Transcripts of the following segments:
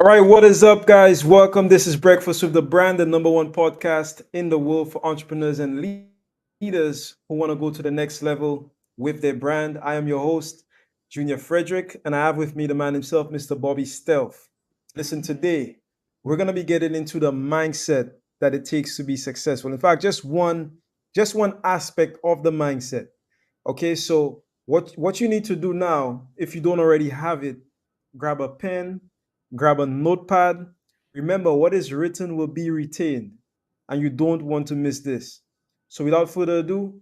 All right, what is up, guys? Welcome. This is Breakfast with the Brand, the number one podcast in the world for entrepreneurs and leaders who want to go to the next level with their brand. I am your host, Junior Frederick, and I have with me the man himself, Mr. Bobby Stealth. Listen, today we're gonna be getting into the mindset that it takes to be successful. In fact, just one aspect of the mindset. Okay, so what you need to do now, if you don't already have it, grab a pen, grab a notepad. Remember, what is written will be retained, and you don't want to miss this. So, without further ado,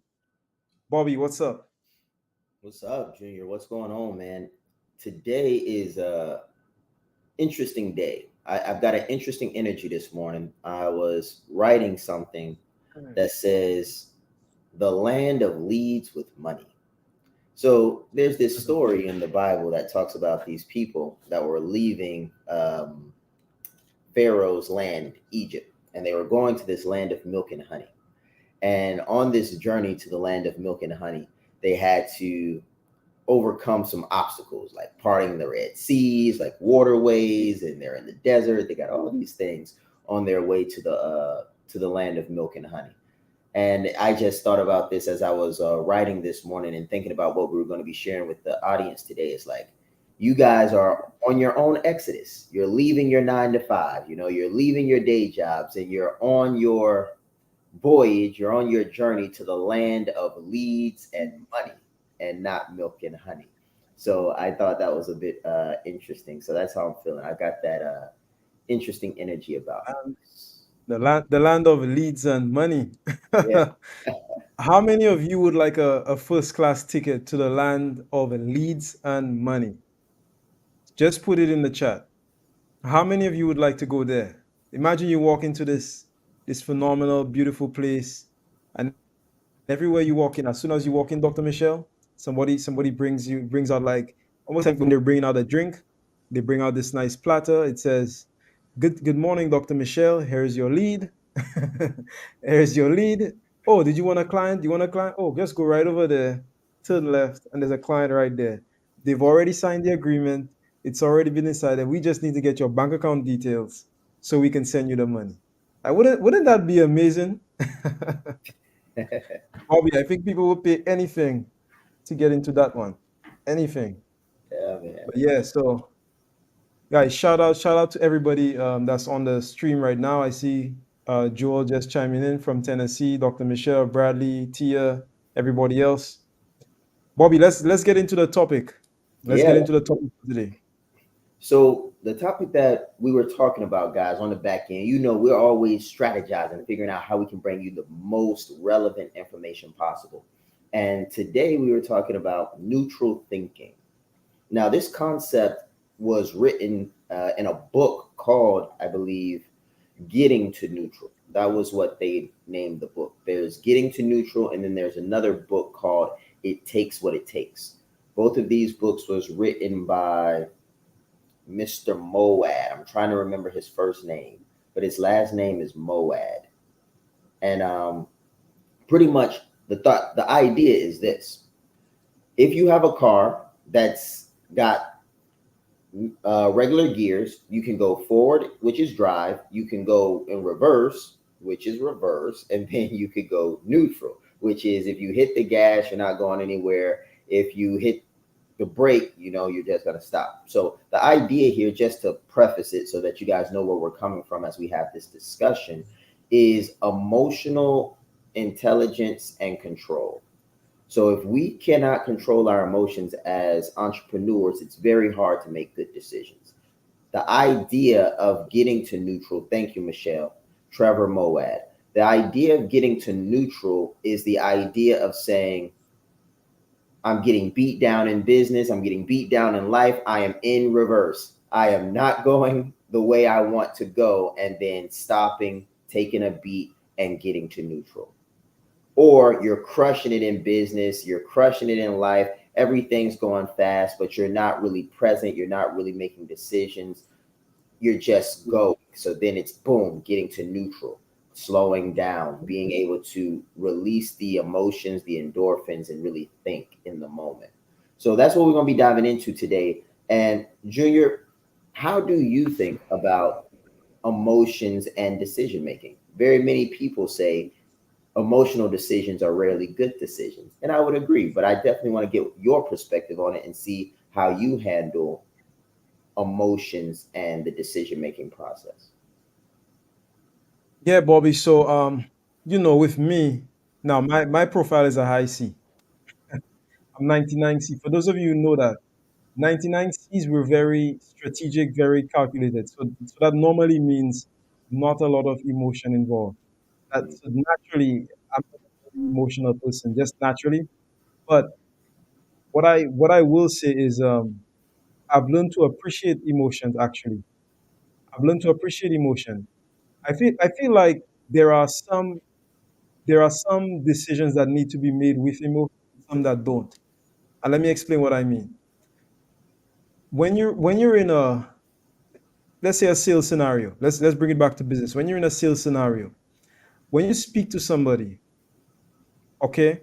Bobby, what's up? What's up, Junior? What's going on, man? Today is a interesting day. I've got an interesting energy this morning. I was writing something that says the land of leads with money. So there's this story in the Bible that talks about these people that were leaving Pharaoh's land, Egypt, and they were going to this land of milk and honey. And on this journey to the land of milk and honey, they had to overcome some obstacles like parting the Red Seas, like waterways, and they're in the desert. They got all these things on their way to the land of milk and honey. And I just thought about this as I was writing this morning and thinking about what we were going to be sharing with the audience today. It's like you guys are on your own exodus. You're leaving your 9 to 5. You're leaving your day jobs, and you're on your voyage. You're on your journey to the land of leads and money, and not milk and honey. So I thought that was a bit interesting. So that's how I'm feeling. I got that interesting energy about me. Um, the land of leads and money. Yeah. How many of you would like a first class ticket to the land of leads and money? Just put it in the chat. How many of you would like to go there? Imagine you walk into this phenomenal, beautiful place, and everywhere you walk in, as soon as you walk in, Dr. Michelle, somebody brings out like almost like when they're bringing out a drink, they bring out this nice platter. It says, "Good morning, Dr. Michelle. Here's your lead. Here's your lead. Oh, did you want a client? Do you want a client? Oh, just go right over there to the left, and there's a client right there. They've already signed the agreement. It's already been decided. We just need to get your bank account details so we can send you the money. Wouldn't that be amazing? Bobby, I think people will pay anything to get into that one. Anything. Yeah, man. But yeah, so guys, shout out to everybody that's on the stream right now. I see Joel just chiming in from Tennessee, Dr. Michelle, Bradley, Tia, everybody else. Bobby, let's get into the topic. Let's get Yeah. into the topic for today. So the topic that we were talking about, guys, on the back end, we're always strategizing and figuring out how we can bring you the most relevant information possible. And today we were talking about neutral thinking. Now, this concept was written in a book called, I believe, Getting to Neutral. That was what they named the book. There's Getting to Neutral, and then there's another book called It Takes What It Takes. Both of these books was written by Mr. Moad. I'm trying to remember his first name, but his last name is Moad. And pretty much the idea is this: if you have a car that's got regular gears, you can go forward, which is drive. You can go in reverse, which is reverse, and then you could go neutral, which is if you hit the gas, you're not going anywhere. If you hit the brake, you're just gonna stop. So the idea here, just to preface it, so that you guys know where we're coming from as we have this discussion, is emotional intelligence and control. So if we cannot control our emotions as entrepreneurs, it's very hard to make good decisions. The idea of getting to neutral, thank you, Michelle, Trevor Moad. The idea of getting to neutral is the idea of saying, I'm getting beat down in business, I'm getting beat down in life, I am in reverse. I am not going the way I want to go, and then stopping, taking a beat, and getting to neutral. Or you're crushing it in business, you're crushing it in life, everything's going fast, but you're not really present, you're not really making decisions, you're just going. So then it's boom, getting to neutral, slowing down, being able to release the emotions, the endorphins, and really think in the moment. So that's what we're going to be diving into today. And Junior, How do you think about emotions and decision making? Very many people say emotional decisions are rarely good decisions. And I would agree, but I definitely want to get your perspective on it and see how you handle emotions and the decision making process. Yeah, Bobby. So, with me now, my profile is a high C. I'm 99C. For those of you who know that, 99Cs were very strategic, very calculated. So that normally means not a lot of emotion involved. So naturally, I'm not a very emotional person, just naturally. But what I will say is, I've learned to appreciate emotions. Actually, I've learned to appreciate emotion. I feel like there are some there are some decisions that need to be made with emotion, some that don't. And let me explain what I mean. When you're in a, let's say, a sales scenario, let's bring it back to business. When you're in a sales scenario, when you speak to somebody, okay,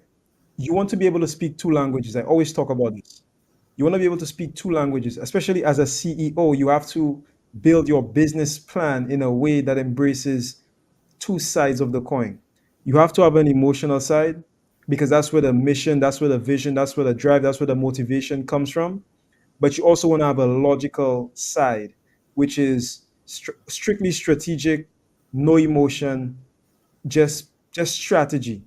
you want to be able to speak two languages. I always talk about this. You want to be able to speak two languages, especially as a CEO. You have to build your business plan in a way that embraces two sides of the coin. You have to have an emotional side because that's where the mission, that's where the vision, that's where the drive, that's where the motivation comes from. But you also want to have a logical side, which is strictly strategic, no emotion, just strategy.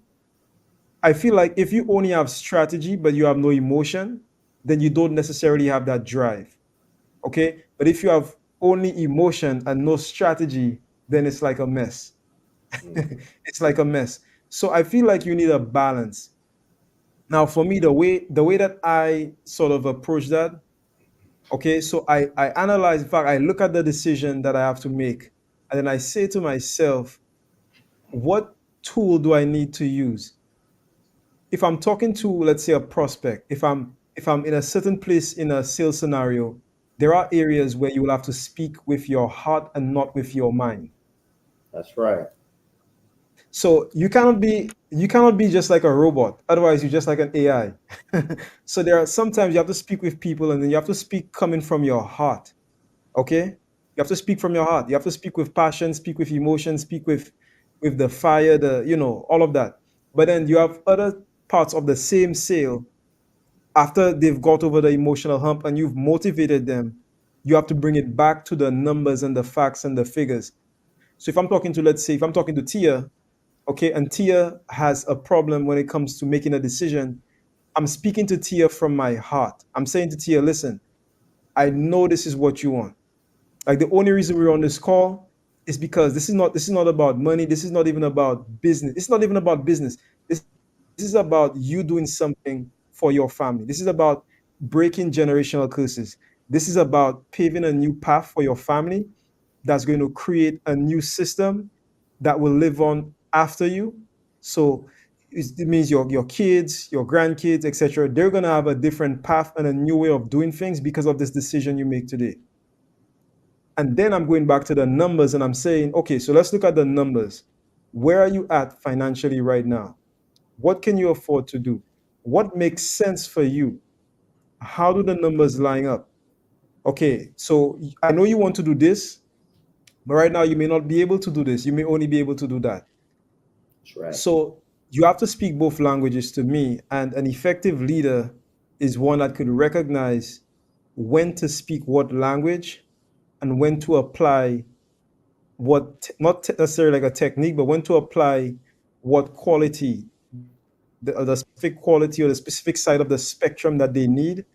I feel like if you only have strategy but you have no emotion, then you don't necessarily have that drive. Okay? But if you have only emotion and no strategy, then it's like a mess. Mhm. It's like a mess. So I feel like you need a balance. Now, for me, the way that I sort of approach that, okay, so I analyze, in fact, I look at the decision that I have to make, and then I say to myself, what tool do I need to use? If I'm talking to, let's say, a prospect, if I'm in a certain place in a sales scenario, there are areas where you will have to speak with your heart and not with your mind. That's right. So you cannot be just like a robot. Otherwise, you're just like an AI. So there are sometimes you have to speak with people, and then you have to speak coming from your heart. Okay, you have to speak from your heart. You have to speak with passion, speak with emotion, speak with the fire, all of that. But then you have other parts of the same sale after they've got over the emotional hump and you've motivated them. You have to bring it back to the numbers and the facts and the figures. So if I'm talking to, let's say, if I'm talking to Tia, okay, and Tia has a problem when it comes to making a decision, I'm speaking to Tia from my heart. I'm saying to Tia, listen, I know this is what you want. Like, the only reason we're on this call is because this is not about money. This is not even about business. It's not even about business. This is about you doing something for your family. This is about breaking generational curses. This is about paving a new path for your family that's going to create a new system that will live on after you. So it means your kids, your grandkids, etc. They're going to have a different path and a new way of doing things because of this decision you make today. And then I'm going back to the numbers and I'm saying, okay, so let's look at the numbers. Where are you at financially right now? What can you afford to do? What makes sense for you? How do the numbers line up? Okay, so I know you want to do this, but right now you may not be able to do this. You may only be able to do that. That's right. So you have to speak both languages to me. And an effective leader is one that could recognize when to speak what language and when to apply not necessarily like a technique, but when to apply what quality, the specific quality or the specific side of the spectrum that they need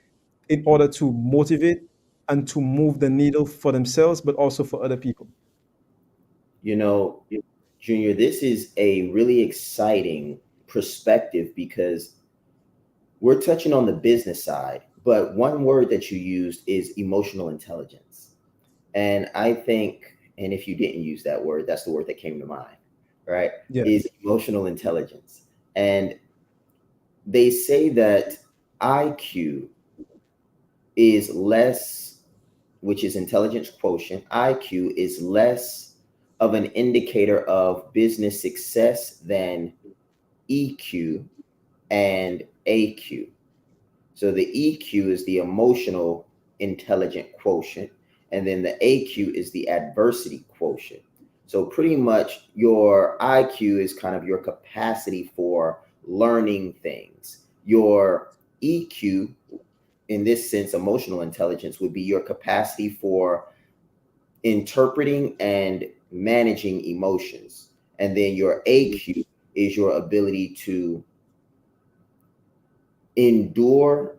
in order to motivate and to move the needle for themselves, but also for other people. You know, Junior, this is a really exciting perspective because we're touching on the business side, but one word that you used is emotional intelligence. And I think, and if you didn't use that word, that's the word that came to mind, right? Is Yes. emotional intelligence. And they say that IQ is less, which is intelligence quotient, IQ is less of an indicator of business success than EQ and AQ. So the EQ is the emotional intelligent quotient, And then the AQ is the adversity quotient. So pretty much your IQ is kind of your capacity for learning things. Your EQ, in this sense, emotional intelligence, would be your capacity for interpreting and managing emotions. And then your AQ is your ability to endure,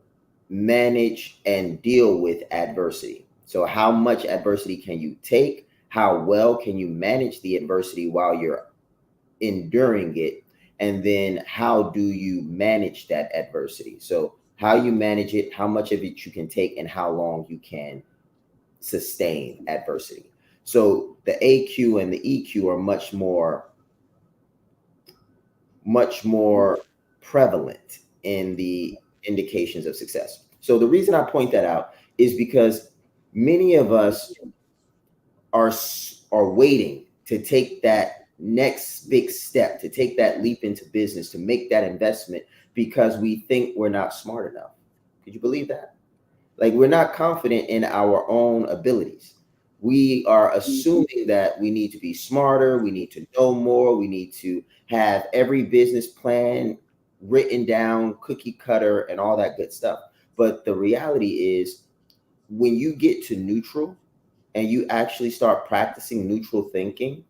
manage, and deal with adversity. So, how much adversity can you take? How well can you manage the adversity while you're enduring it? And then, how do you manage that adversity? So, how you manage it, how much of it you can take, and how long you can sustain adversity. So, the AQ and the EQ are much more prevalent in the indications of success. So the reason I point that out is because many of us are waiting to take that next big step, to take that leap into business, to make that investment because we think we're not smart enough. Could you believe that? Like we're not confident in our own abilities. We are assuming that we need to be smarter, we need to know more, we need to have every business plan written down, cookie cutter, and all that good stuff. But the reality is, when you get to neutral and you actually start practicing neutral thinking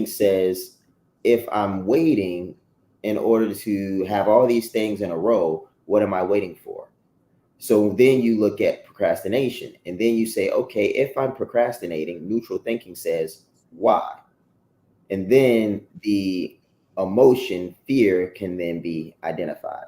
says, if I'm waiting in order to have all these things in a row, what am I waiting for? So then you look at procrastination and then you say, okay, if I'm procrastinating, neutral thinking says, why? And then the emotion, fear, can then be identified.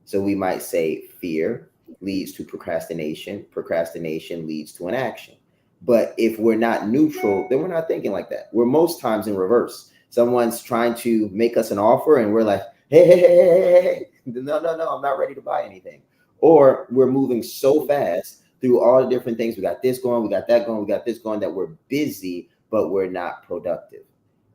So we might say fear leads to procrastination, procrastination leads to an action. But if we're not neutral, then we're not thinking like that. We're most times in reverse. Someone's trying to make us an offer and we're like, hey, no, I'm not ready to buy anything. Or we're moving so fast through all the different things. We got this going, we got that going, we got this going, that we're busy, but we're not productive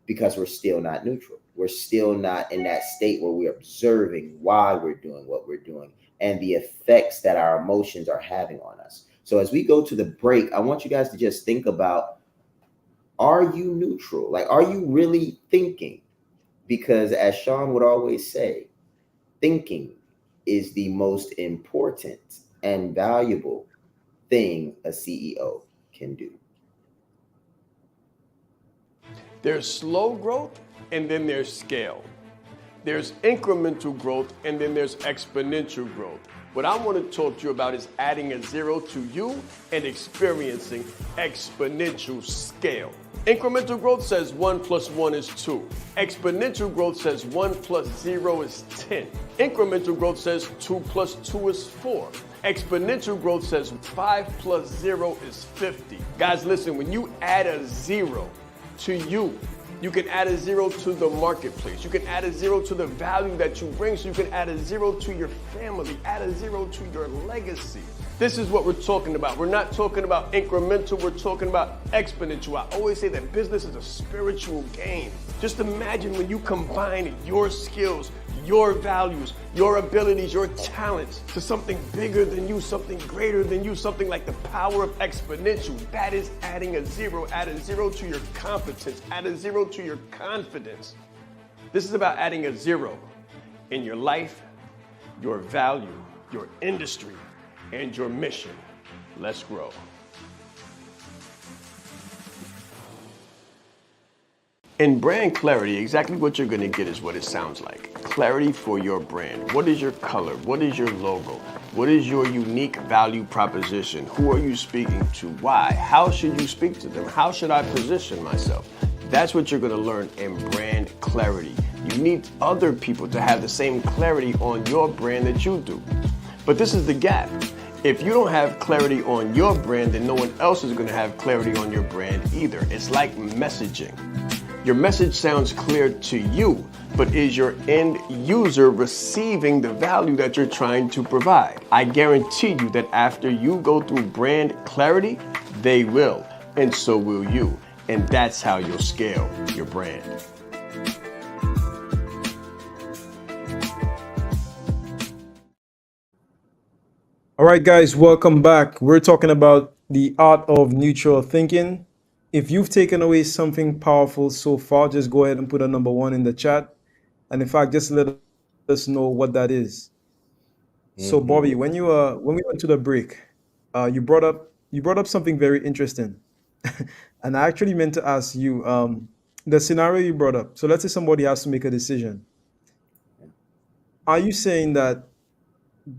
because we're still not neutral. We're still not in that state where we're observing why we're doing what we're doing and the effects that our emotions are having on us. So as we go to the break, I want you guys to just think about, are you neutral? Like, are you really thinking? Because as Shaan would always say, thinking is the most important and valuable thing a CEO can do. There's slow growth and then there's scale. There's incremental growth and then there's exponential growth. What I want to talk to you about is adding a zero to you and experiencing exponential scale. Incremental growth says 1 plus 1 is 2. Exponential growth says 1 plus 0 is 10. Incremental growth says 2 plus 2 is 4. Exponential growth says 5 plus 0 is 50. Guys, listen, when you add a 0 to you, you can add a 0 to the marketplace. You can add a 0 to the value that you bring. So you can add a 0 to your family, add a 0 to your legacy. This is what we're talking about. We're not talking about incremental, we're talking about exponential. I always say that business is a spiritual game. Just imagine when you combine your skills, your values, your abilities, your talents to something bigger than you, something greater than you, something like the power of exponential. That is adding a 0. Add a 0 to your competence, add a 0 to your confidence. This is about adding a 0 in your life, your value, your industry, and your mission. Let's grow. In brand clarity, exactly what you're gonna get is what it sounds like. Clarity for your brand. What is your color? What is your logo? What is your unique value proposition? Who are you speaking to? Why? How should you speak to them? How should I position myself? That's what you're gonna learn in brand clarity. You need other people to have the same clarity on your brand that you do. But this is the gap. If you don't have clarity on your brand, then no one else is going to have clarity on your brand either. It's like messaging. Your message sounds clear to you, but is your end user receiving the value that you're trying to provide? I guarantee you that after you go through brand clarity, they will, and so will you. And that's how you'll scale your brand. All right, guys, welcome back. We're talking about The art of neutral thinking. If you've taken away something powerful so far, just go ahead and put a number one in the chat. And in fact, just let us know what that is. So Bobby, Mm-hmm. when we went to the break, you brought up something very interesting, and I actually meant to ask you the scenario you brought up. So let's say somebody has to make a decision. Are you saying that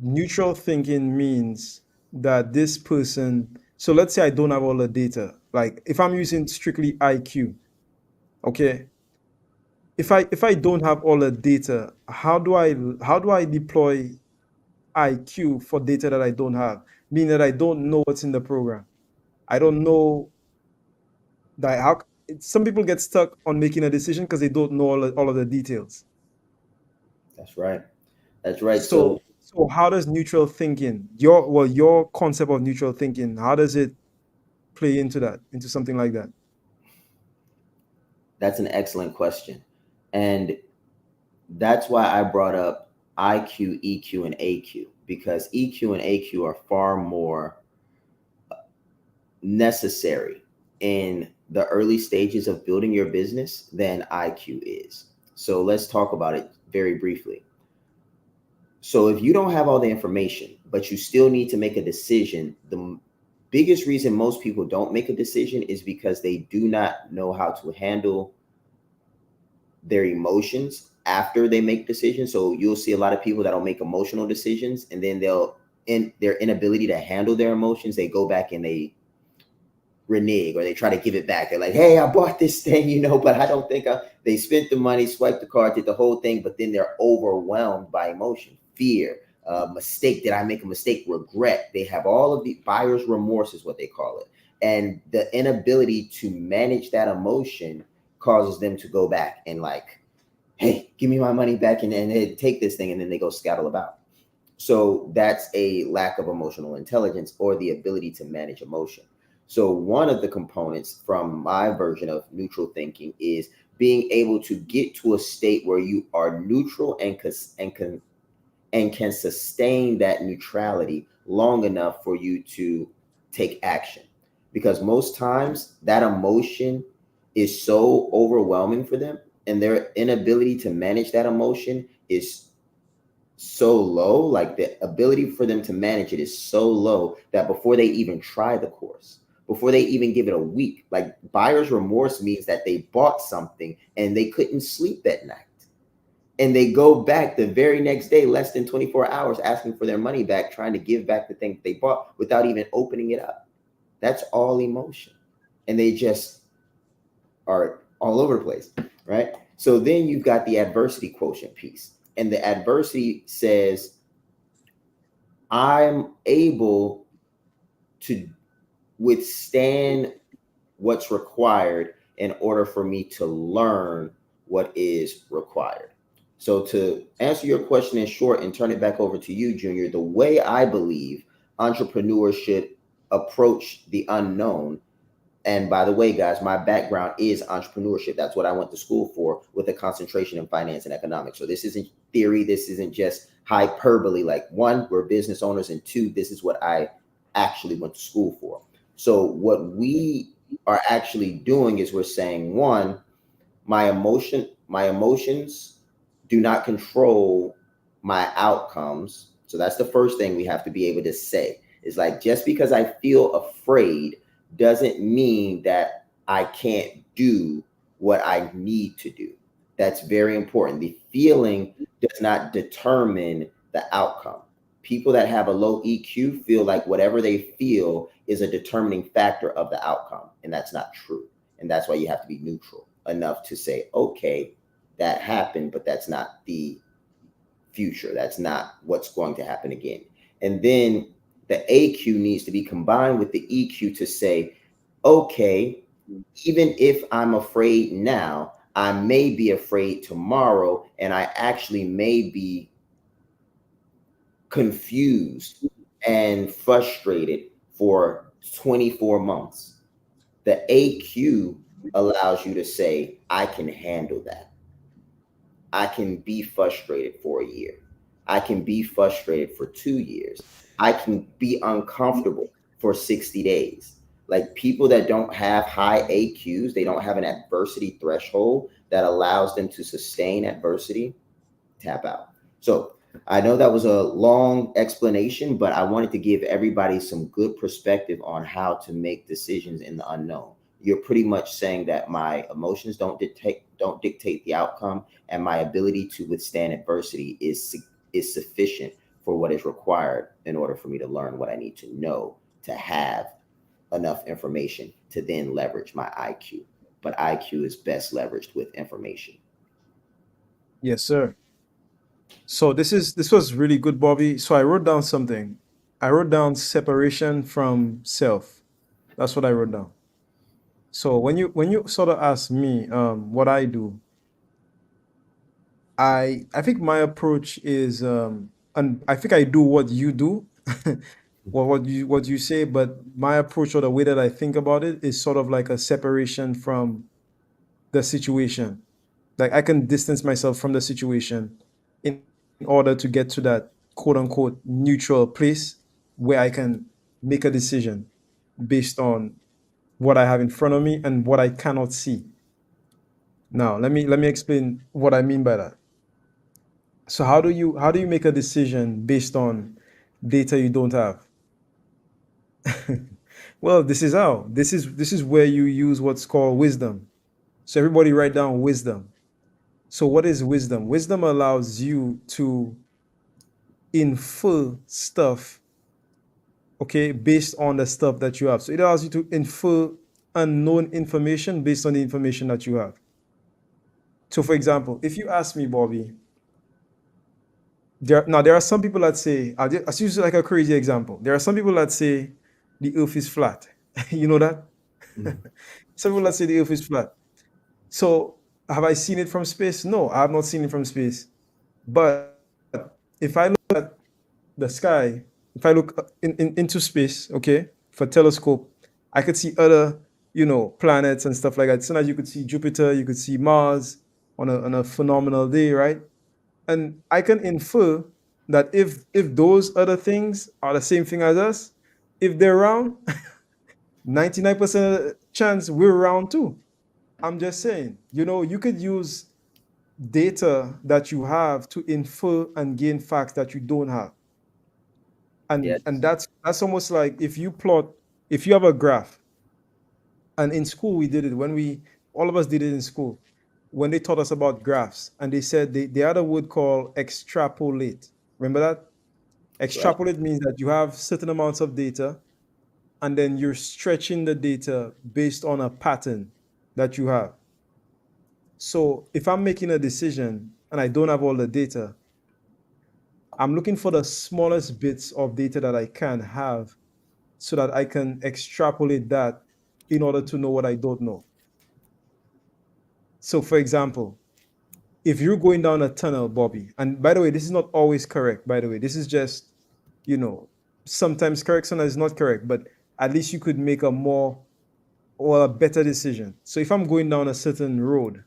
neutral thinking means that this person? So let's say I don't have all the data. Like if I'm using strictly IQ, okay. If I don't have all the data, how do I deploy IQ for data that I don't have, meaning that I don't know what's in the program. I don't know that how some people get stuck on making a decision because they don't know all of the details. That's right. That's right. So So so how does neutral thinking, your concept of neutral thinking, how does it play into that, into something like that? that's an excellent question. And that's why I brought up IQ, EQ, and AQ, because EQ and AQ are far more necessary in the early stages of building your business than IQ is. So let's talk about it very briefly. So if you don't have all the information, but you still need to make a decision, the biggest reason most people don't make a decision is because they do not know how to handle their emotions after they make decisions. So you'll see a lot of people that'll make emotional decisions, and then they'll, in their inability to handle their emotions, they go back and they renege, or they try to give it back. They're like, hey, I bought this thing, but I don't think they spent the money, swiped the card, did the whole thing, but then they're overwhelmed by emotion, fear, mistake. Did I make a mistake? Regret. They have all of the buyer's remorse is what they call it. And the inability to manage that emotion causes them to go back and like, hey, give me my money back, and they take this thing, and then they go scuttle about. So that's a lack of emotional intelligence or the ability to manage emotion. So one of the components from my version of neutral thinking is being able to get to a state where you are neutral and can sustain that neutrality long enough for you to take action. Because most times that emotion is so overwhelming for them, and their inability to manage that emotion is so low, like the ability for them to manage it is so low that before they even try the course, before they even give it a week, like buyer's remorse means that they bought something and they couldn't sleep that night. And they go back the very next day, less than 24 hours, asking for their money back, trying to give back the thing they bought without even opening it up. That's all emotion. And they just are all over the place, right? So then you've got the adversity quotient piece. And the adversity says, I'm able to withstand what's required in order for me to learn what is required. So, to answer your question in short and turn it back over to you, Junior, the way I believe entrepreneurs should approach the unknown. And by the way, guys, my background is entrepreneurship. That's what I went to school for, with a concentration in finance and economics. So this isn't theory. This isn't just hyperbole. Like, one, we're business owners, and two, this is what I actually went to school for. So what we are actually doing is we're saying, one, my emotions do not control my outcomes. So that's the first thing we have to be able to say. Is like, just because I feel afraid doesn't mean that I can't do what I need to do. That's very important. The feeling does not determine the outcome. People that have a low EQ feel like whatever they feel is a determining factor of the outcome, and that's not true. And that's why you have to be neutral enough to say, okay, that happened, but that's not the future. That's not what's going to happen again. And then the AQ needs to be combined with the EQ to say, okay, even if I'm afraid now, I may be afraid tomorrow, and I actually may be confused and frustrated for 24 months. The AQ allows you to say, I can handle that. I can be frustrated for a year. I can be frustrated for 2 years. I can be uncomfortable for 60 days. Like people that don't have high AQs, they don't have an adversity threshold that allows them to sustain adversity, tap out. So I know that was a long explanation, but I wanted to give everybody some good perspective on how to make decisions in the unknown. You're pretty much saying that my emotions don't dictate the outcome, and my ability to withstand adversity is sufficient for what is required in order for me to learn what I need to know to have enough information to then leverage my IQ. But IQ is best leveraged with information. Yes, sir. So this was really good, Bobby. So I wrote down something. I wrote down separation from self. That's what I wrote down. So when you sort of ask me what I do, I think my approach is and I think I do what you do, what you say, but my approach or the way that I think about it is sort of like a separation from the situation. Like I can distance myself from the situation in order to get to that quote unquote neutral place where I can make a decision based on what I have in front of me and what I cannot see. Now, let me explain what I mean by that. So how do you make a decision based on data you don't have? Well, this is how. This is where you use what's called wisdom. So everybody write down wisdom. So what is wisdom? Wisdom allows you to infer stuff, okay, based on the stuff that you have. So it allows you to infer unknown information based on the information that you have. So for example, if you ask me, Bobby, there are some people that say, I'll use like a crazy example. There are some people that say the earth is flat. You know that? Some people that say the earth is flat. So have I seen it from space? No, I have not seen it from space. But if I look at the sky, if I look into space, okay, for telescope, I could see other, planets and stuff like that. So now you could see Jupiter, you could see Mars on a phenomenal day, right? And I can infer that if those other things are the same thing as us, if they're round, 99% chance we're round too. I'm just saying, you could use data that you have to infer and gain facts that you don't have. And Yes. that's almost like if you have a graph, and in school we did it when we all of us did it in school when they taught us about graphs, and they said they had a word called extrapolate. Remember that? Right. Extrapolate means that you have certain amounts of data, and then you're stretching the data based on a pattern that you have. So if I'm making a decision and I don't have all the data, I'm looking for the smallest bits of data that I can have so that I can extrapolate that in order to know what I don't know. So, for example, if you're going down a tunnel, Bobby, and by the way, this is not always correct, by the way, this is just, you know, sometimes correct, sometimes not correct, but at least you could make a more or a better decision. So, if I'm going down a certain road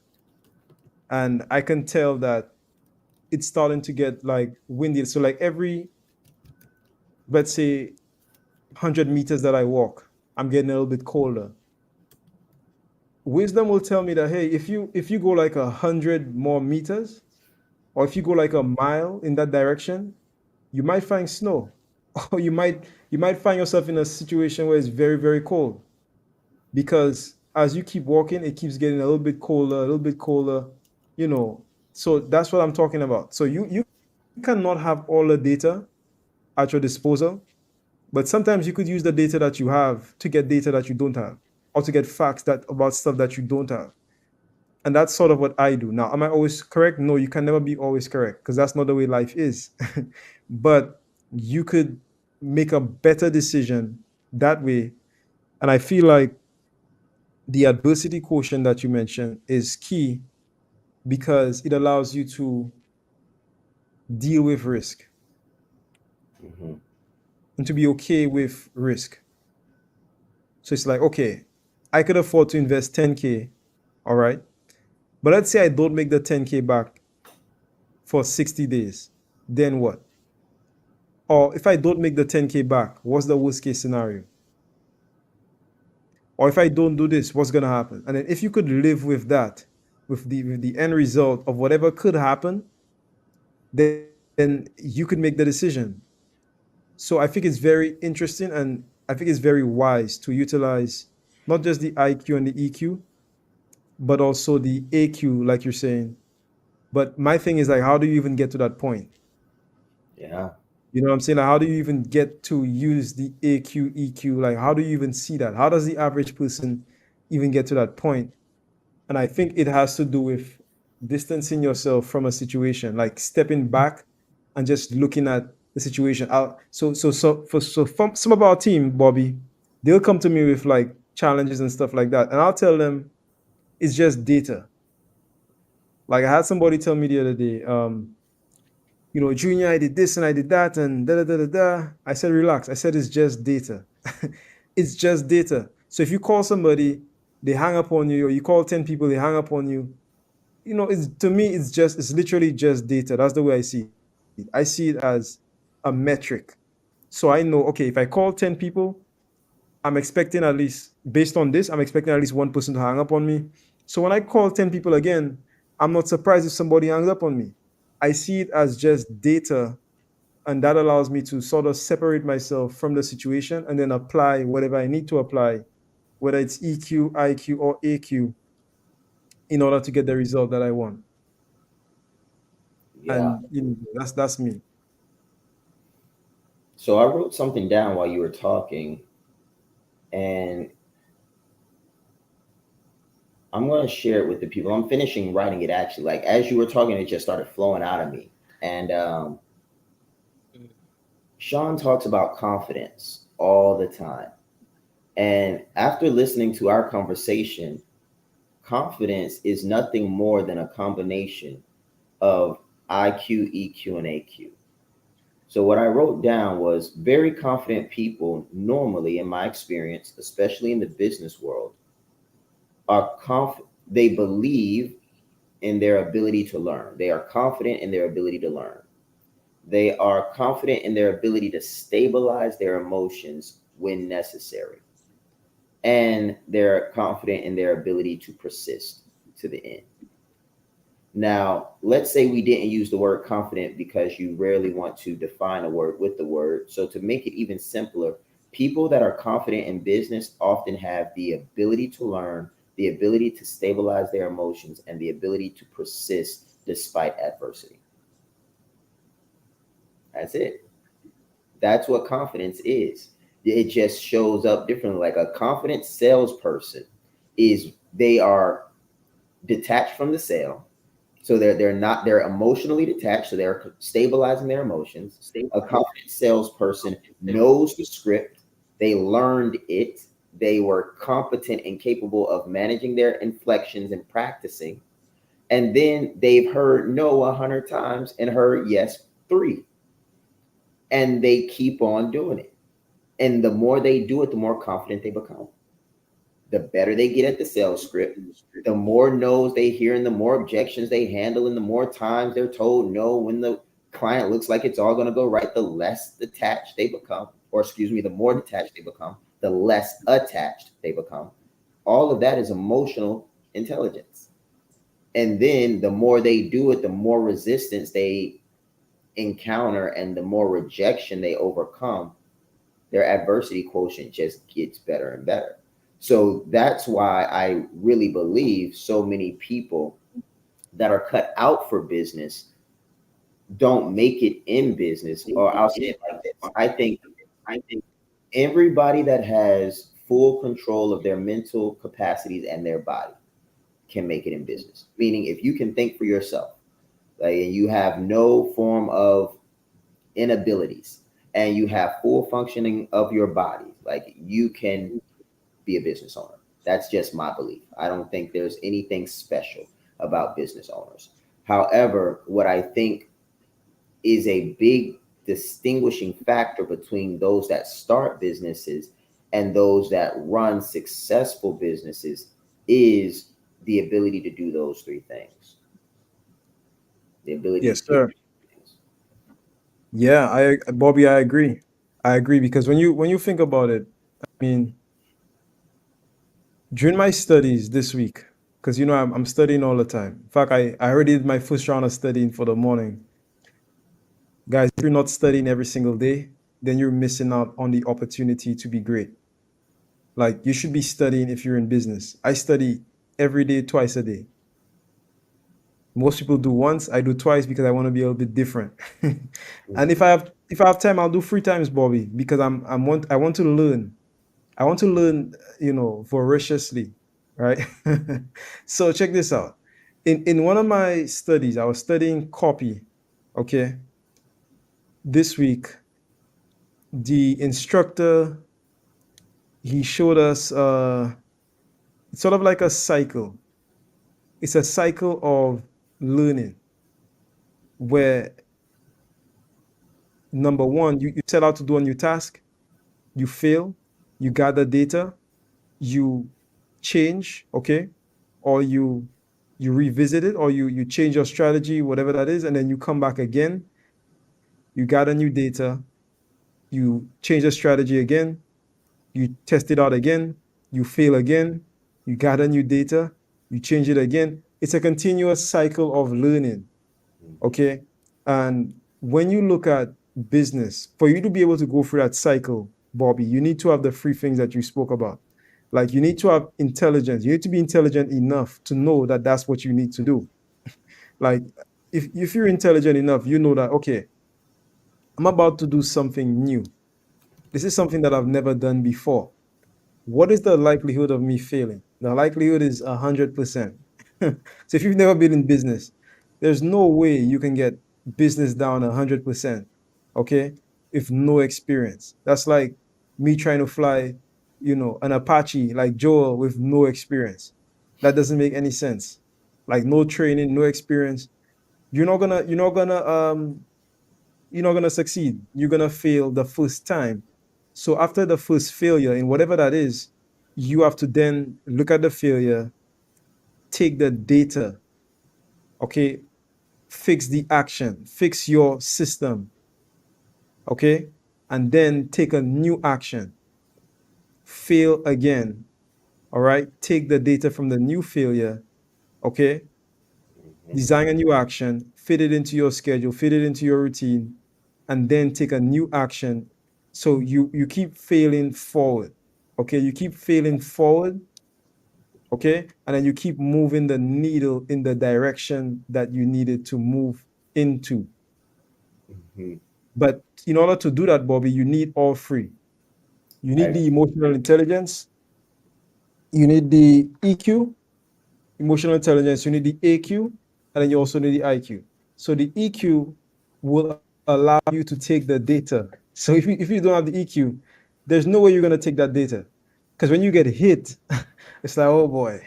and I can tell that it's starting to get like windy, so like every, let's say, 100 meters that I walk, I'm getting a little bit colder. Wisdom will tell me that, hey, if you go like 100 more meters, or if you go like a mile in that direction, you might find snow, or you might find yourself in a situation where it's very very cold, because as you keep walking, it keeps getting a little bit colder, a little bit colder, you know. So that's what I'm talking about. So you cannot have all the data at your disposal, but sometimes you could use the data that you have to get data that you don't have, or to get facts that about stuff that you don't have. And that's sort of what I do. Now, am I always correct? No, you can never be always correct, because that's not the way life is. But you could make a better decision that way. And I feel like the adversity quotient that you mentioned is key, because it allows you to deal with risk Hmm. and to be okay with risk. So it's like, okay, I could afford to invest 10K, all right? But let's say I don't make the 10K back for 60 days. Then what? Or if I don't make the 10K back, what's the worst case scenario? Or if I don't do this, what's gonna happen? And then if you could live with that, with the end result of whatever could happen, then you could make the decision. So I think it's very interesting, and I think it's very wise to utilize not just the IQ and the EQ, but also the AQ, like you're saying. But my thing is like, how do you even get to that point? Yeah. You know what I'm saying? Like, how do you even get to use the AQ, EQ? Like, how do you even see that? How does the average person even get to that point? And I think it has to do with distancing yourself from a situation, like stepping back and just looking at the situation. So from some of our team, Bobby, they'll come to me with like challenges and stuff like that, and I'll tell them it's just data. Like I had somebody tell me the other day, Junior, I did this and I did that and da da da da da. I said, relax. I said, it's just data. It's just data. So if you call somebody, they hang up on you, or you call 10 people, they hang up on you. It's to me, it's literally just data. That's the way I see it. I see it as a metric. So I know, okay, if I call 10 people, I'm expecting at least, based on this, I'm expecting at least one person to hang up on me. So when I call 10 people again, I'm not surprised if somebody hangs up on me. I see it as just data, and that allows me to sort of separate myself from the situation and then apply whatever I need to apply, whether it's EQ, IQ, or AQ, in order to get the result that I want. Yeah. And that's me. So I wrote something down while you were talking, and I'm going to share it with the people. I'm finishing writing it actually. Like as you were talking, it just started flowing out of me. And Shaan talks about confidence all the time. And after listening to our conversation, confidence is nothing more than a combination of IQ, EQ, and AQ. So what I wrote down was very confident people normally, in my experience, especially in the business world, they believe in their ability to learn. They are confident in their ability to learn. They are confident in their ability to stabilize their emotions when necessary. And they're confident in their ability to persist to the end. Now, let's say we didn't use the word confident because you rarely want to define a word with the word. So, to make it even simpler, people that are confident in business often have the ability to learn, the ability to stabilize their emotions, and the ability to persist despite adversity. That's it. That's what confidence is. It just shows up differently. Like a confident salesperson is they are detached from the sale. So they're emotionally detached, so they're stabilizing their emotions. A confident salesperson knows the script, they learned it, they were competent and capable of managing their inflections and practicing. And then they've heard no 100 times and heard yes three. And they keep on doing it. And the more they do it, the more confident they become. The better they get at the sales script, the more no's they hear and the more objections they handle, and the more times they're told no when the client looks like it's all going to go right, the less detached they become, or excuse me, the more detached they become, the less attached they become. All of that is emotional intelligence. And then the more they do it, the more resistance they encounter and the more rejection they overcome, their adversity quotient just gets better and better. So that's why I really believe so many people that are cut out for business don't make it in business. Or I'll say it like this. I think everybody that has full control of their mental capacities and their body can make it in business. Meaning if you can think for yourself, like and you have no form of inabilities and you have full functioning of your body, like you can be a business owner. That's just my belief. I don't think there's anything special about business owners. However, what I think is a big distinguishing factor between those that start businesses and those that run successful businesses is the ability to do those three things. The ability Yes, to do sir. things. Yeah, Bobby, I agree. I agree because when you think about it, I mean, During my studies this week, because I'm studying all the time. In fact, I already did my first round of studying for the morning. Guys, if you're not studying every single day, then you're missing out on the opportunity to be great. Like you should be studying if you're in business. I study every day, twice a day. Most people do once, I do twice because I want to be a little bit different. And Mhm. if I have time, I'll do three times, Bobby, because I want to learn. I want to learn, voraciously, right? So check this out. In one of my studies, I was studying copy. Okay, this week the instructor he showed us it's sort of like a cycle. It's a cycle of learning where number one, you set out to do a new task, you fail, you gather data, you change, okay, or you revisit it, or you change your strategy, whatever that is, and then you come back again, you gather new data, you change the strategy again, you test it out again, you fail again, you gather new data, you change it again. It's a continuous cycle of learning. Mhm. Okay. And when you look at business, for you to be able to go through that cycle, Bobby, you need to have the three things that you spoke about. Like you need to have intelligence. You need to be intelligent enough to know that that's what you need to do. Like if you're intelligent enough, you know that, okay, I'm about to do something new. This is something that I've never done before. What is the likelihood of me failing? The likelihood is 100%. So if you've never been in business, there's no way you can get business down 100%, okay, if no experience. That's like me trying to fly, an Apache like Joel with no experience. That doesn't make any sense. Like no training, no experience. You're not gonna succeed. You're gonna fail the first time. So after the first failure in whatever that is, you have to then look at the failure, take the data, okay, fix the action, fix your system, okay, and then take a new action, fail again, all right, take the data from the new failure, okay, Mhm. design a new action, fit it into your schedule, fit it into your routine, and then take a new action. So you keep failing forward. Okay, you keep failing forward, okay? And then you keep moving the needle in the direction that you needed to move into. Mhm. But in order to do that, Bobby, you need all three. You need I the emotional intelligence, you need the EQ, emotional intelligence, you need the AQ, and then you also need the IQ. So the EQ will allow you to take the data. So if you don't have the EQ, there's no way you're gonna take that data. Because when you get hit, it's like, oh boy,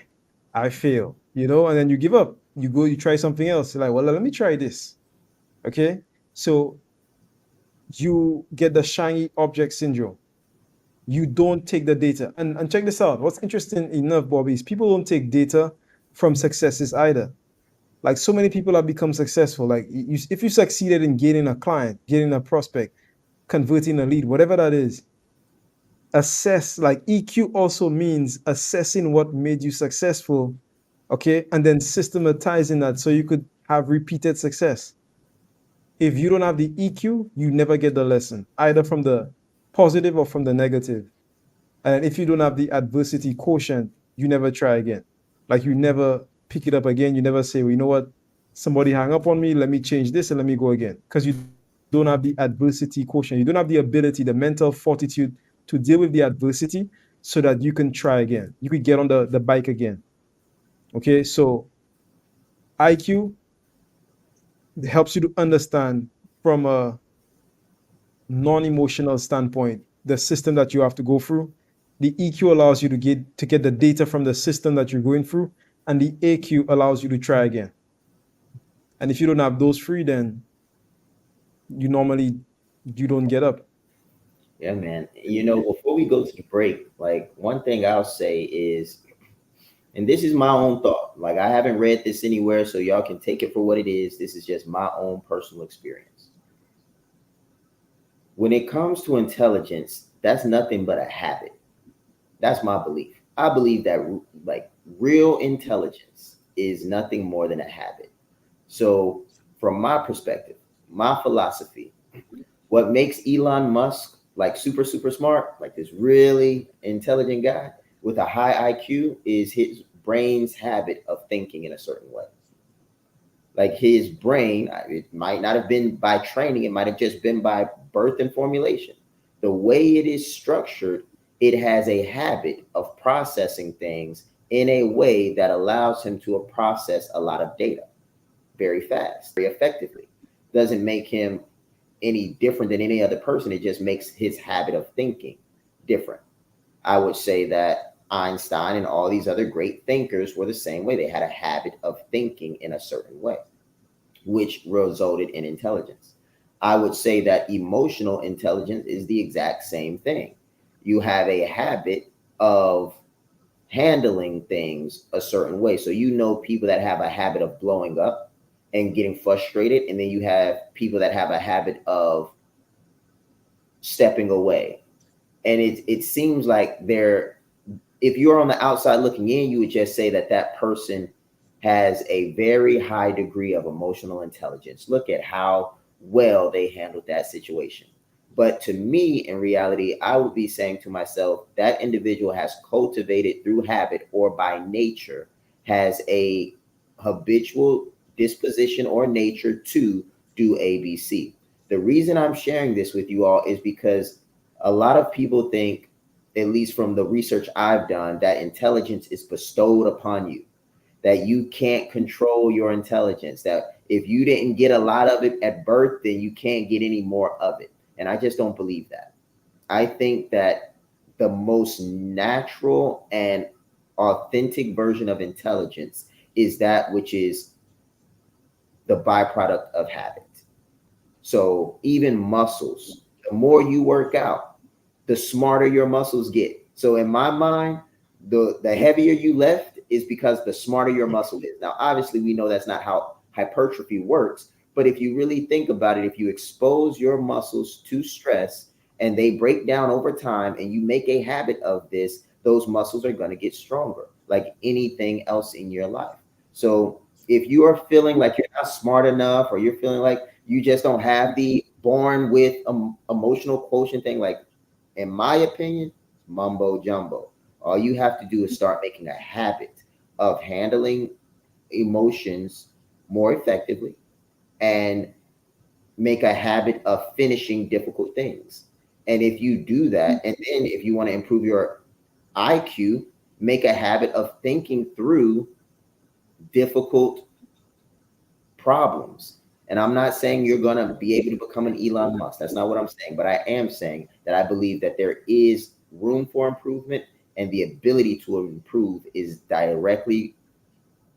I fail, and then you give up. You go, you try something else. You're like, well, let me try this. Okay. So you get the shiny object syndrome. You don't take the data. And check this out. What's interesting enough, Bobby, is people don't take data from successes either. Like so many people have become successful. Like if you succeeded in getting a client, getting a prospect, converting a lead, whatever that is, assess, like EQ also means assessing what made you successful, okay, and then systematizing that so you could have repeated success. If you don't have the EQ, you never get the lesson, either from the positive or from the negative. And if you don't have the adversity quotient, you never try again. Like you never pick it up again. You never say, well, you know what? Somebody hung up on me. Let me change this and let me go again. Because you don't have the adversity quotient. You don't have the ability, the mental fortitude to deal with the adversity so that you can try again. You could get on the bike again. Okay. So IQ helps you to understand from a non-emotional standpoint the system that you have to go through. The EQ allows you to get the data from the system that you're going through, and the AQ allows you to try again. And if you don't have those three, then you normally you don't get up. Yeah, man. Before we go to the break, like one thing I'll say is, and this is my own thought. Like I haven't read this anywhere, so y'all can take it for what it is. This is just my own personal experience. When it comes to intelligence, that's nothing but a habit. That's my belief. I believe that like real intelligence is nothing more than a habit. So from my perspective, my philosophy, what makes Elon Musk like super, super smart, like this really intelligent guy with a high IQ, is his brain's habit of thinking in a certain way. Like his brain, it might not have been by training, it might have just been by birth and formulation. The way it is structured, it has a habit of processing things in a way that allows him to process a lot of data very fast, very effectively. Doesn't make him any different than any other person. It just makes his habit of thinking different. I would say that Einstein and all these other great thinkers were the same way. They had a habit of thinking in a certain way, which resulted in intelligence. I would say that emotional intelligence is the exact same thing. You have a habit of handling things a certain way. So you know people that have a habit of blowing up and getting frustrated, and then you have people that have a habit of stepping away. And it seems like they're, if you're on the outside looking in, you would just say that that person has a very high degree of emotional intelligence. Look at how well they handled that situation. But to me, in reality, I would be saying to myself, that individual has cultivated through habit or by nature, has a habitual disposition or nature to do ABC. The reason I'm sharing this with you all is because a lot of people think, at least from the research I've done, that intelligence is bestowed upon you, that you can't control your intelligence, that if you didn't get a lot of it at birth, then you can't get any more of it. And I just don't believe that. I think that the most natural and authentic version of intelligence is that which is the byproduct of habit. So even muscles, the more you work out, the smarter your muscles get. So in my mind, the heavier you lift is because the smarter your muscle is. Now, obviously, we know that's not how hypertrophy works. But if you really think about it, if you expose your muscles to stress and they break down over time and you make a habit of this, those muscles are going to get stronger, like anything else in your life. So if you are feeling like you're not smart enough, or you're feeling like you just don't have the born with emotional quotient thing, like, in my opinion, mumbo jumbo. All you have to do is start making a habit of handling emotions more effectively, and make a habit of finishing difficult things. And if you do that, and then if you want to improve your IQ, make a habit of thinking through difficult problems. And I'm not saying you're going to be able to become an Elon Musk. That's not what I'm saying. But I am saying that I believe that there is room for improvement, and the ability to improve is directly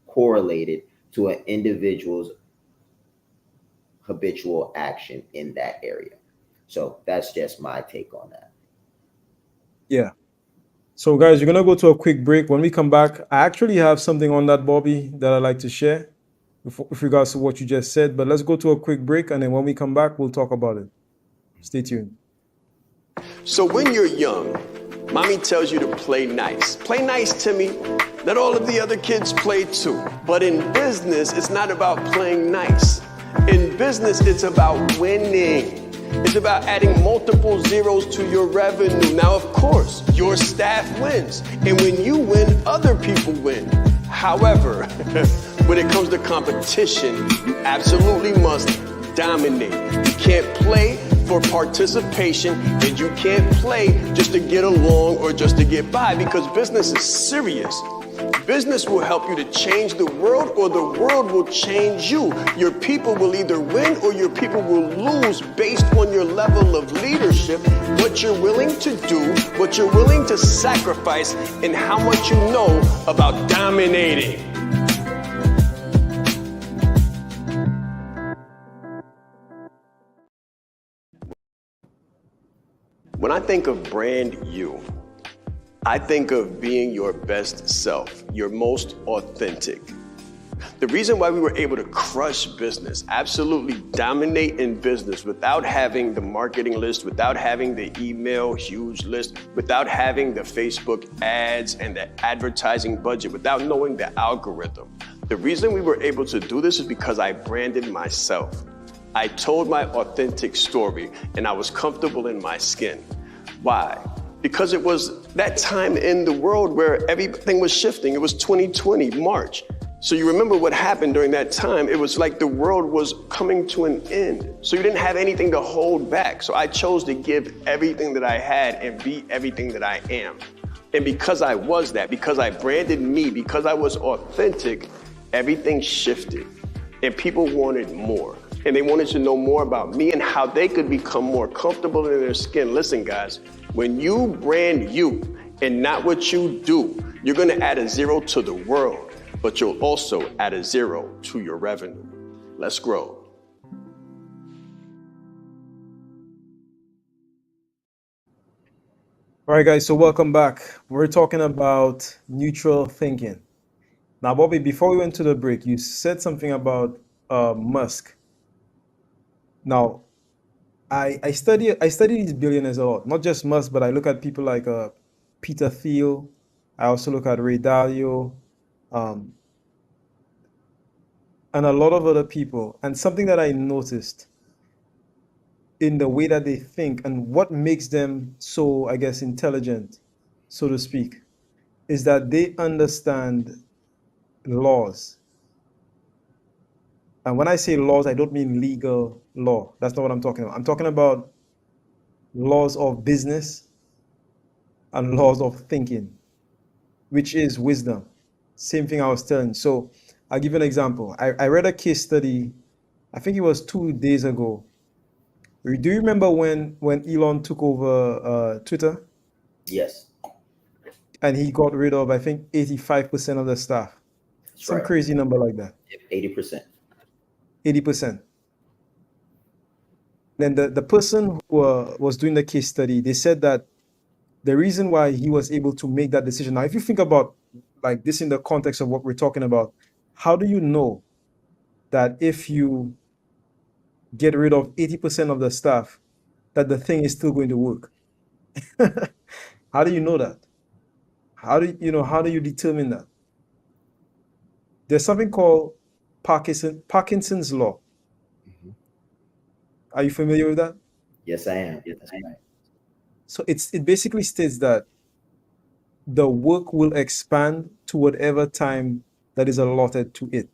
correlated to an individual's habitual action in that area. So that's just my take on that. Yeah. So guys, we're gonna go to a quick break. When we come back, I actually have something on that, Bobby, that I'd like to share with regards to what you just said. But let's go to a quick break, and then when we come back, we'll talk about it. Stay tuned. So when you're young, mommy tells you to play nice. Play nice, Timmy. Let all of the other kids play too. But in business, it's not about playing nice. In business, it's about winning. It's about adding multiple zeros to your revenue. Now, of course, your staff wins. And when you win, other people win. However, when it comes to competition, you absolutely must dominate. You can't play for participation, and you can't play just to get along or just to get by, because business is serious. Business will help you to change the world, or the world will change you. Your people will either win or your people will lose based on your level of leadership, what you're willing to do, what you're willing to sacrifice, and how much you know about dominating. When I think of brand you, I think of being your best self, your most authentic. The reason why we were able to crush business, absolutely dominate in business without having the marketing list, without having the email huge list, without having the Facebook ads and the advertising budget, without knowing the algorithm. The reason we were able to do this is because I branded myself. I told my authentic story and I was comfortable in my skin. Why? Because it was that time in the world where everything was shifting. It was 2020, March. So you remember what happened during that time. It was like the world was coming to an end. So you didn't have anything to hold back. So I chose to give everything that I had and be everything that I am. And because I was that, because I branded me, because I was authentic, everything shifted. And people wanted more. And they wanted to know more about me and how they could become more comfortable in their skin. Listen, guys, when you brand you and not what you do, you're going to add a zero to the world, but you'll also add a zero to your revenue. Let's grow. All right, guys, so welcome back. We're talking about neutral thinking. Now, Bobby, before we went to the break, you said something about Musk. Now, I study these billionaires a lot, not just Musk, but I look at people like Peter Thiel. I also look at Ray Dalio, um, and a lot of other people. And something that I noticed in the way that they think and what makes them so, I guess, intelligent, so to speak, is that they understand laws. And when I say laws, I don't mean legal law. That's not what I'm talking about. I'm talking about laws of business and laws of thinking, which is wisdom. Same thing I was telling. So I'll give you an example. I read a case study, I think it was 2 days ago. Do you remember when Elon took over Twitter Yes, and he got rid of, I think, 85% of the staff? that's Some right. crazy number like that. 80%. 80%. Then the person who was doing the case study, they said that the reason why he was able to make that decision. Now, if you think about like this in the context of what we're talking about, how do you know that if you get rid of 80% of the staff, that the thing is still going to work? How do you know that? How do you determine that? There's something called Parkinson's law. Mhm. Are you familiar with that? Yes, I am. That's right. So it basically states that the work will expand to whatever time that is allotted to it.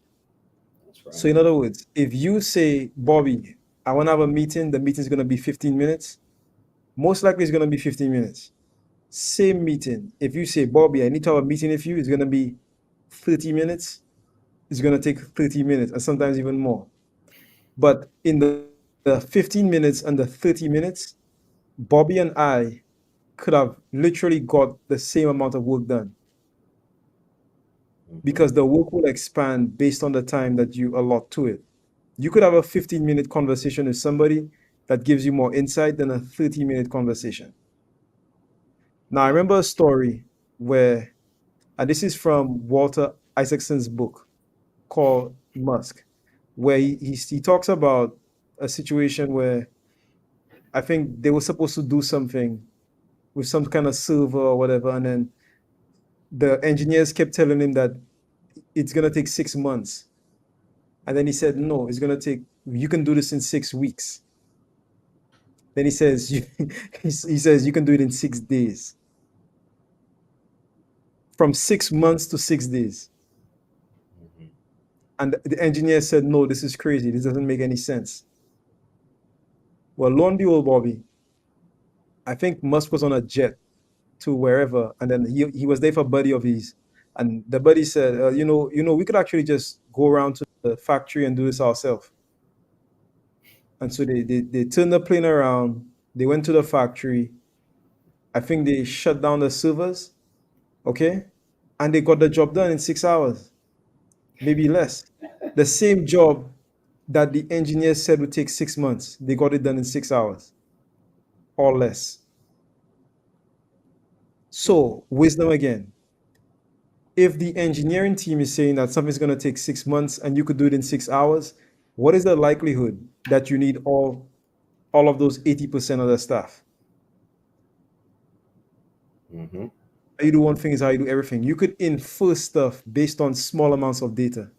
That's So right. in other words, if you say, Bobby, I want to have a meeting, the meeting is going to be 15 minutes, most likely it's going to be 15 minutes. Same meeting. If you say, Bobby, I need to have a meeting with you, it's going to be 30 minutes, it's going to take 30 minutes and sometimes even more. But in the 15 minutes and the 30 minutes, Bobby and I could have literally got the same amount of work done Hmm. because the work will expand based on the time that you allot to it. You could have a 15-minute conversation with somebody that gives you more insight than a 30-minute conversation. Now, I remember a story where, and this is from Walter Isaacson's book called Musk, where he talks about a situation where I think they were supposed to do something with some kind of server or whatever, and then the engineers kept telling him that it's gonna take 6 months, and then he said, "No, it's gonna take. You can do this in 6 weeks." Then he says, he says you can do it in 6 days. From 6 months to 6 days. Hmm. And the engineer said, no, this is crazy. This doesn't make any sense. Well, lo and behold, Bobby, I think Musk was on a jet to wherever, and then he was there for a buddy of his, and the buddy said, we could actually just go around to the factory and do this ourselves. And so they turned the plane around. They went to the factory. I think they shut down the servers, okay, and they got the job done in 6 hours, maybe less. The same job that the engineer said would take 6 months, they got it done in 6 hours or less. So, wisdom again. If the engineering team is saying that something's going to take 6 months and you could do it in 6 hours, what is the likelihood that you need all of those 80% of the staff? Hmm. How you do one thing is how you do everything. You could infer stuff based on small amounts of data.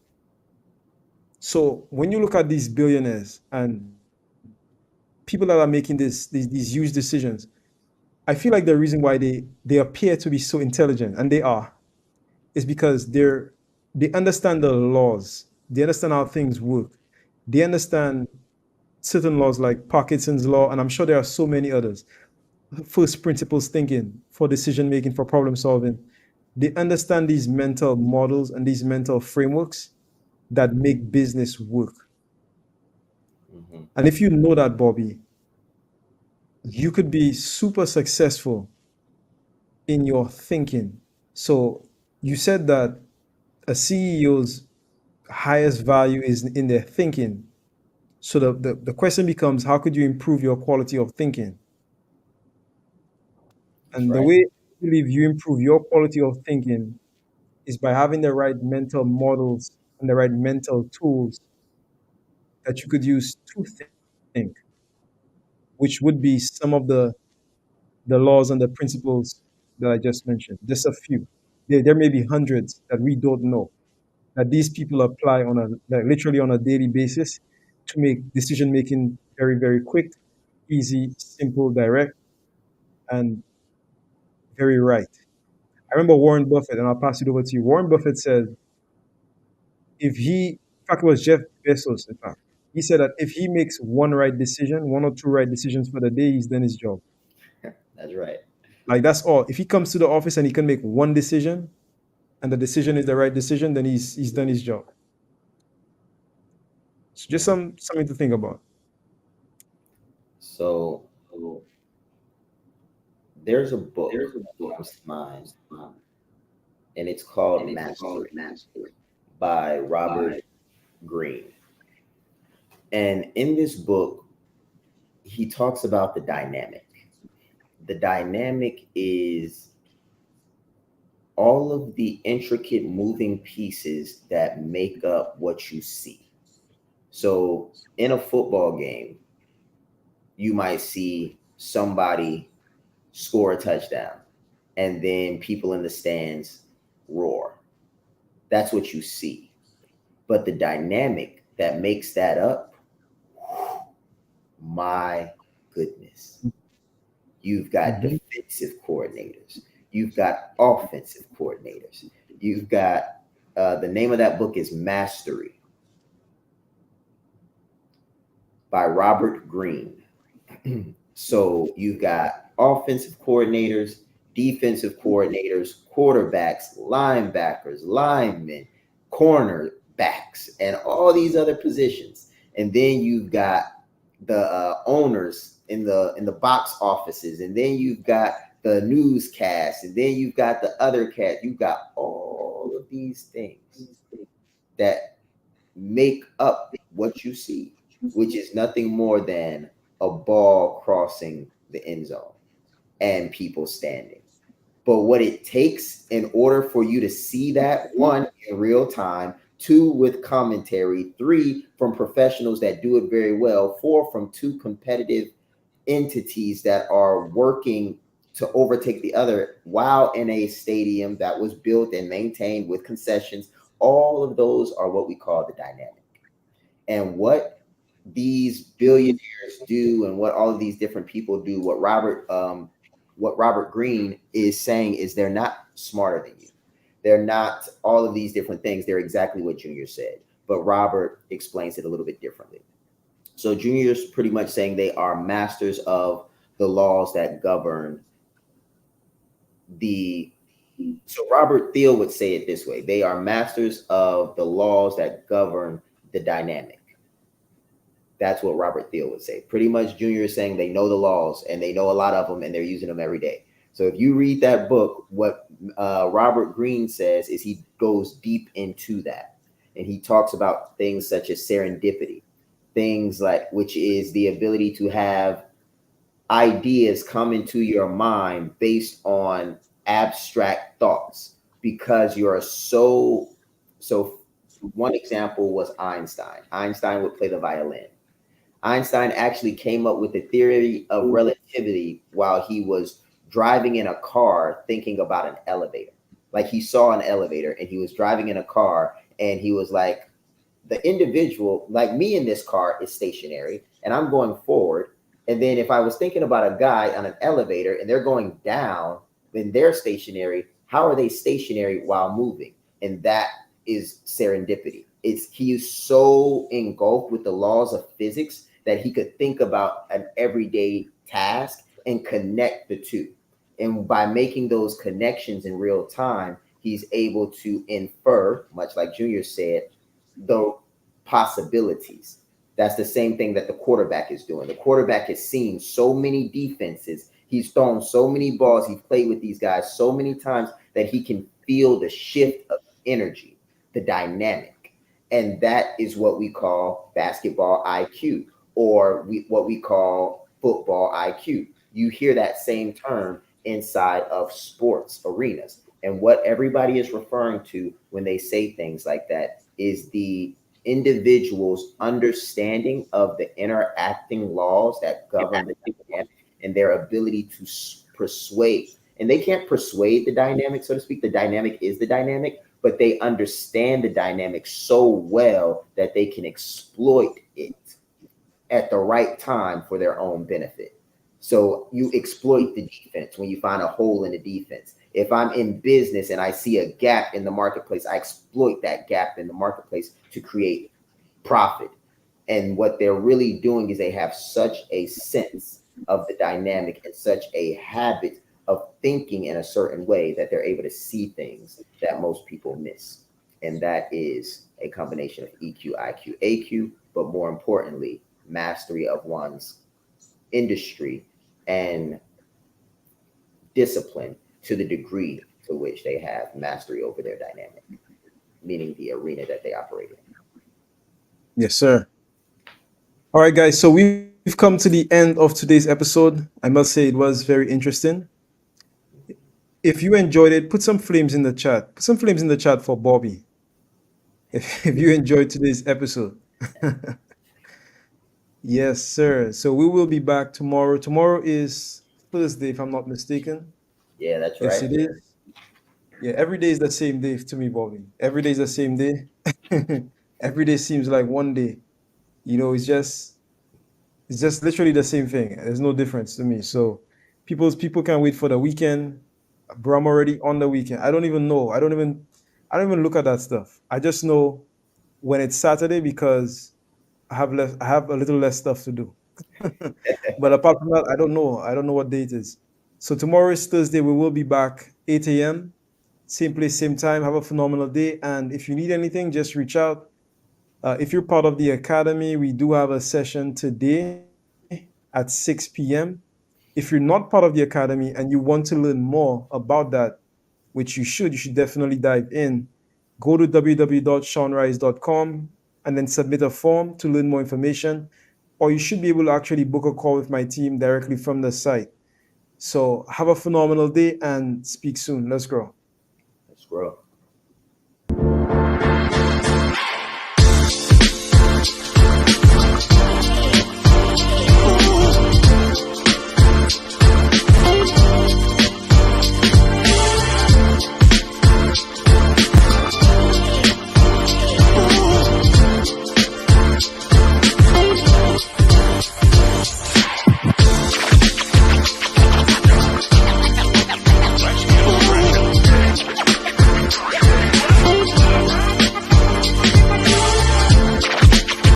So when you look at these billionaires and people that are making these huge decisions, I feel like the reason why they appear to be so intelligent, and they are, is because they understand the laws. They understand how things work. They understand certain laws like Parkinson's law, and I'm sure there are so many others. First principles thinking for decision making, for problem solving. They understand these mental models and these mental frameworks that make business work. Hmm. And if you know that, Bobby, you could be super successful in your thinking. So you said that a CEO's highest value is in their thinking. So the question becomes, how could you improve your quality of thinking? That's And the right. way I believe you improve your quality of thinking is by having the right mental models and the right mental tools that you could use to think, which would be some of the laws and the principles that I just mentioned. Just a few. There may be hundreds that we don't know that these people apply on a like literally on a daily basis to make decision making very, very quick, easy, simple, direct, and very right. I remember Warren Buffett, and I'll pass it over to you. Warren Buffett said, if he, in fact, it was Jeff Bezos, in fact, he said that if he makes one right decision, one or two right decisions for the day, he's done his job. That's right. Like that's all. If he comes to the office and he can make one decision, and the decision is the right decision, then he's done his job. So just Hmm. something to think about. So there's a book that comes to mind, and it's called Mastery by Robert Greene. And in this book, he talks about the dynamic. The dynamic is all of the intricate moving pieces that make up what you see. So in a football game, you might see somebody score a touchdown and then people in the stands roar. That's what you see. But the dynamic that makes that up, my goodness. You've got Mhm. defensive coordinators. You've got offensive coordinators. You've got the name of that book is Mastery by Robert Greene. So you've got offensive coordinators, defensive coordinators, quarterbacks, linebackers, linemen, cornerbacks, and all these other positions. And then you've got the owners in the box offices, and then you've got the newscast, and then you've got the other cat. You've got all of these things that make up what you see, which is nothing more than a ball crossing the end zone and people standing. But what it takes in order for you to see that, one, in real time, two, with commentary, three, from professionals that do it very well, four, from two competitive entities that are working to overtake the other while in a stadium that was built and maintained with concessions. All of those are what we call the dynamic. And what these billionaires do and what all of these different people do, what Robert Greene is saying is they're not smarter than you. They're not all of these different things. They're exactly what Junior said. But Robert explains it a little bit differently. So Junior's pretty much saying they are masters of the laws that govern the so Robert Thiel would say it this way. They are masters of the laws that govern the dynamic. That's what Robert Thiel would say. Pretty much Junior is saying they know the laws and they know a lot of them and they're using them every day. So if you read that book, what Robert Greene says is he goes deep into that. And he talks about things such as serendipity, things like which is the ability to have ideas come into your mind based on abstract thoughts because you're so one example was Einstein. Einstein would play the violin. Einstein actually came up with the theory of relativity while he was driving in a car thinking about an elevator. Like he saw an elevator and he was driving in a car and he was like, the individual, like me in this car, is stationary and I'm going forward. And then if I was thinking about a guy on an elevator and they're going down, then they're stationary. How are they stationary while moving? And that is serendipity. It's he is so engulfed with the laws of physics that he could think about an everyday task and connect the two. And by making those connections in real time, he's able to infer, much like Junior said, the possibilities. That's the same thing that the quarterback is doing. The quarterback has seen so many defenses. He's thrown so many balls. He's played with these guys so many times that he can feel the shift of energy, the dynamic. And that is what we call basketball IQ, or what we call football IQ. You hear that same term inside of sports arenas. And what everybody is referring to when they say things like that is the individual's understanding of the interacting laws that govern the dynamic and their ability to persuade. And they can't persuade the dynamic, so to speak. The dynamic is the dynamic, but they understand the dynamic so well that they can exploit it at the right time for their own benefit. So you exploit the defense when you find a hole in the defense. If I'm in business and I see a gap in the marketplace, I exploit that gap in the marketplace to create profit. And what they're really doing is they have such a sense of the dynamic and such a habit of thinking in a certain way that they're able to see things that most people miss. And that is a combination of EQ, IQ, AQ, but more importantly, mastery of one's industry and discipline to the degree to which they have mastery over their dynamic, meaning the arena that they operate in. Yes, sir. All right, guys. So we've come to the end of today's episode. I must say it was very interesting. If you enjoyed it, put some flames in the chat. Put some flames in the chat for Bobby. If you enjoyed today's episode. Yes, sir. So we will be back tomorrow. Tomorrow is Thursday, if I'm not mistaken. Yeah, that's Yes, right. it is. Yeah, every day is the same day to me, Bobby. Every day is the same day. Every day seems like one day. You know, it's just literally the same thing. There's no difference to me. So people can't wait for the weekend. Bro, I'm already on the weekend. I don't even know. I don't even look at that stuff. I just know when it's Saturday because I have a little less stuff to do. But apart from that, I don't know. I don't know what day it is. So tomorrow is Thursday. We will be back 8 a.m. Same place, same time. Have a phenomenal day. And if you need anything, just reach out. If you're part of the academy, we do have a session today at 6 p.m. If you're not part of the academy and you want to learn more about that, which you should definitely dive in. Go to www.shawnrise.com and then submit a form to learn more information. Or you should be able to actually book a call with my team directly from the site. So have a phenomenal day and speak soon. Let's grow. Let's grow.